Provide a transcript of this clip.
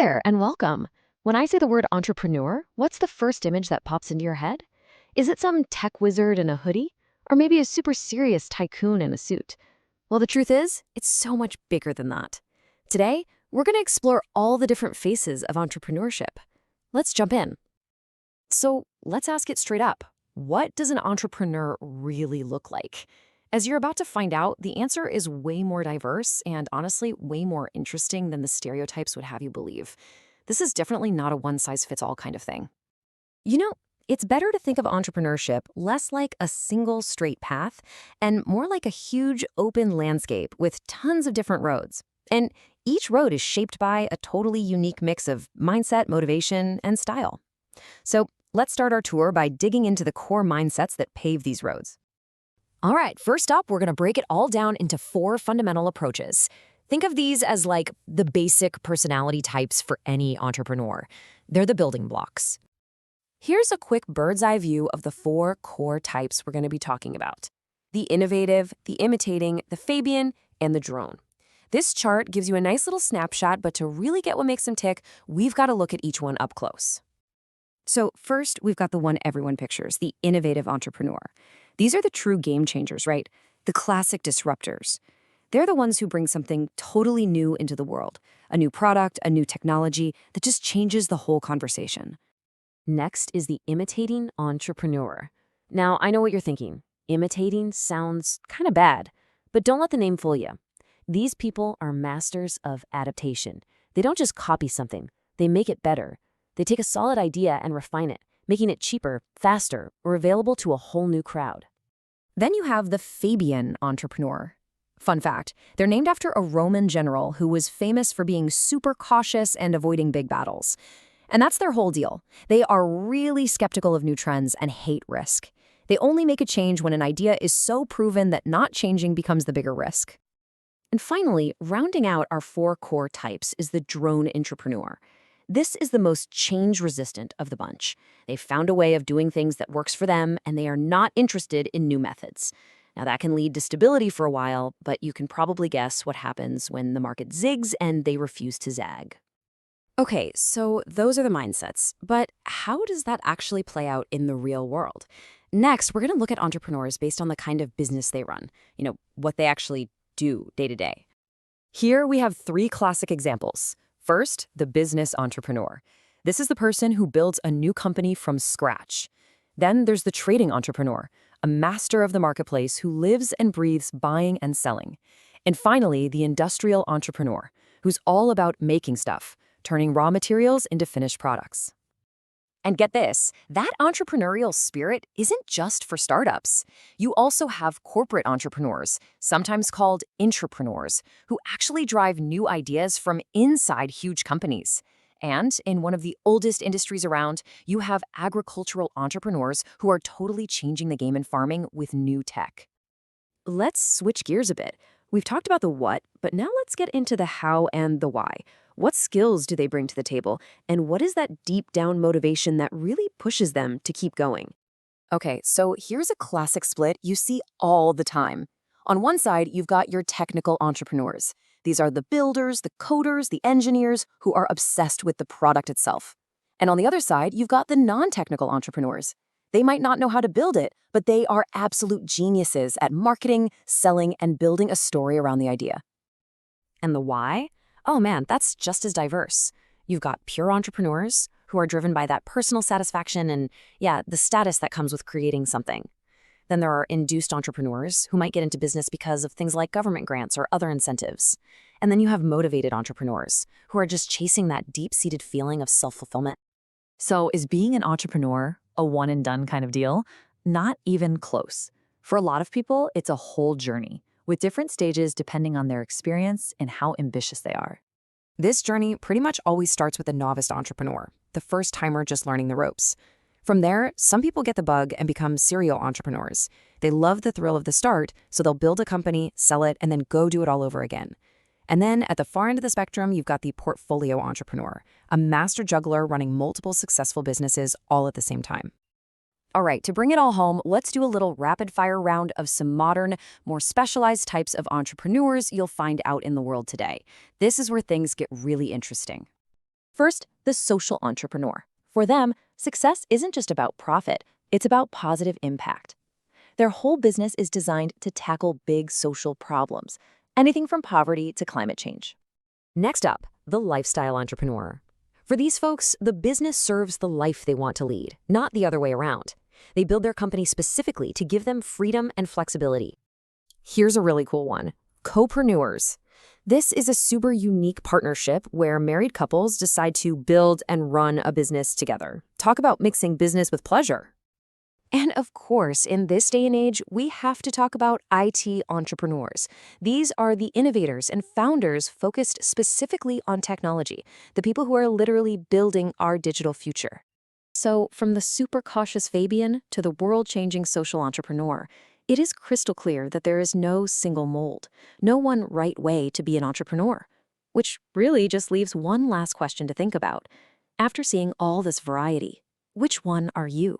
there, and welcome. When I say the word entrepreneur, what's the first image that pops into your head? Is it some tech wizard in a hoodie? Or maybe a super serious tycoon in a suit? Well, the truth is, it's so much bigger than that. Today, we're going to explore all the different faces of entrepreneurship. Let's jump in. So, let's ask it straight up. What does an entrepreneur really look like? As you're about to find out, the answer is way more diverse and honestly way more interesting than the stereotypes would have you believe. This is definitely not a one-size-fits-all kind of thing. You know, it's better to think of entrepreneurship less like a single straight path and more like a huge open landscape with tons of different roads. And each road is shaped by a totally unique mix of mindset, motivation, and style. So let's start our tour by digging into the core mindsets that pave these roads. All right, first up, we're going to break it all down into 4 fundamental approaches. Think of these as like the basic personality types for any entrepreneur. They're the building blocks. Here's a quick bird's eye view of the 4 core types we're going to be talking about: the innovative, the imitating, the Fabian, and the drone. This chart gives you a nice little snapshot, but to really get what makes them tick, we've got to look at each one up close. So first, we've got the one everyone pictures, the innovative entrepreneur. These are the true game changers, right? The classic disruptors. They're the ones who bring something totally new into the world, a new product, a new technology that just changes the whole conversation. Next is the imitating entrepreneur. Now, I know what you're thinking. Imitating sounds kind of bad, but don't let the name fool you. These people are masters of adaptation. They don't just copy something, they make it better. They take a solid idea and refine it, making it cheaper, faster, or available to a whole new crowd. Then you have the Fabian entrepreneur. Fun fact, they're named after a Roman general who was famous for being super cautious and avoiding big battles. And that's their whole deal. They are really skeptical of new trends and hate risk. They only make a change when an idea is so proven that not changing becomes the bigger risk. And finally, rounding out our 4 core types is the drone entrepreneur. This is the most change-resistant of the bunch. They've found a way of doing things that works for them, and they are not interested in new methods. Now, that can lead to stability for a while, but you can probably guess what happens when the market zigs and they refuse to zag. Okay, so those are the mindsets, but how does that actually play out in the real world? Next, we're going to look at entrepreneurs based on the kind of business they run, what they actually do day to day. Here we have 3 classic examples. First, the business entrepreneur. This is the person who builds a new company from scratch. Then there's the trading entrepreneur, a master of the marketplace who lives and breathes buying and selling. And finally, the industrial entrepreneur, who's all about making stuff, turning raw materials into finished products. And get this, that entrepreneurial spirit isn't just for startups. You also have corporate entrepreneurs, sometimes called intrapreneurs, who actually drive new ideas from inside huge companies. And in one of the oldest industries around, you have agricultural entrepreneurs who are totally changing the game in farming with new tech. Let's switch gears a bit. We've talked about the what, but now let's get into the how and the why. What skills do they bring to the table, and what is that deep down motivation that really pushes them to keep going? Okay, so here's a classic split you see all the time. On one side, you've got your technical entrepreneurs. These are the builders, the coders, the engineers who are obsessed with the product itself. And on the other side, you've got the non-technical entrepreneurs. They might not know how to build it, but they are absolute geniuses at marketing, selling, and building a story around the idea. And the why? Oh man, that's just as diverse. You've got pure entrepreneurs who are driven by that personal satisfaction and, the status that comes with creating something. Then there are induced entrepreneurs who might get into business because of things like government grants or other incentives. And then you have motivated entrepreneurs who are just chasing that deep-seated feeling of self-fulfillment. So is being an entrepreneur a one-and-done kind of deal? Not even close. For a lot of people, it's a whole journey, with different stages depending on their experience and how ambitious they are. This journey pretty much always starts with a novice entrepreneur, the first timer just learning the ropes. From there, some people get the bug and become serial entrepreneurs. They love the thrill of the start, so they'll build a company, sell it, and then go do it all over again. And then at the far end of the spectrum, you've got the portfolio entrepreneur, a master juggler running multiple successful businesses all at the same time. All right, to bring it all home, let's do a little rapid-fire round of some modern, more specialized types of entrepreneurs you'll find out in the world today. This is where things get really interesting. First, the social entrepreneur. For them, success isn't just about profit, it's about positive impact. Their whole business is designed to tackle big social problems, anything from poverty to climate change. Next up, the lifestyle entrepreneur. For these folks, the business serves the life they want to lead, not the other way around. They build their company specifically to give them freedom and flexibility. Here's a really cool one: copreneurs. This is a super unique partnership where married couples decide to build and run a business together. Talk about mixing business with pleasure. And of course, in this day and age, we have to talk about IT entrepreneurs. These are the innovators and founders focused specifically on technology, the people who are literally building our digital future. So, from the super cautious Fabian to the world-changing social entrepreneur, it is crystal clear that there is no single mold, no one right way to be an entrepreneur. Which really just leaves one last question to think about. After seeing all this variety, which one are you?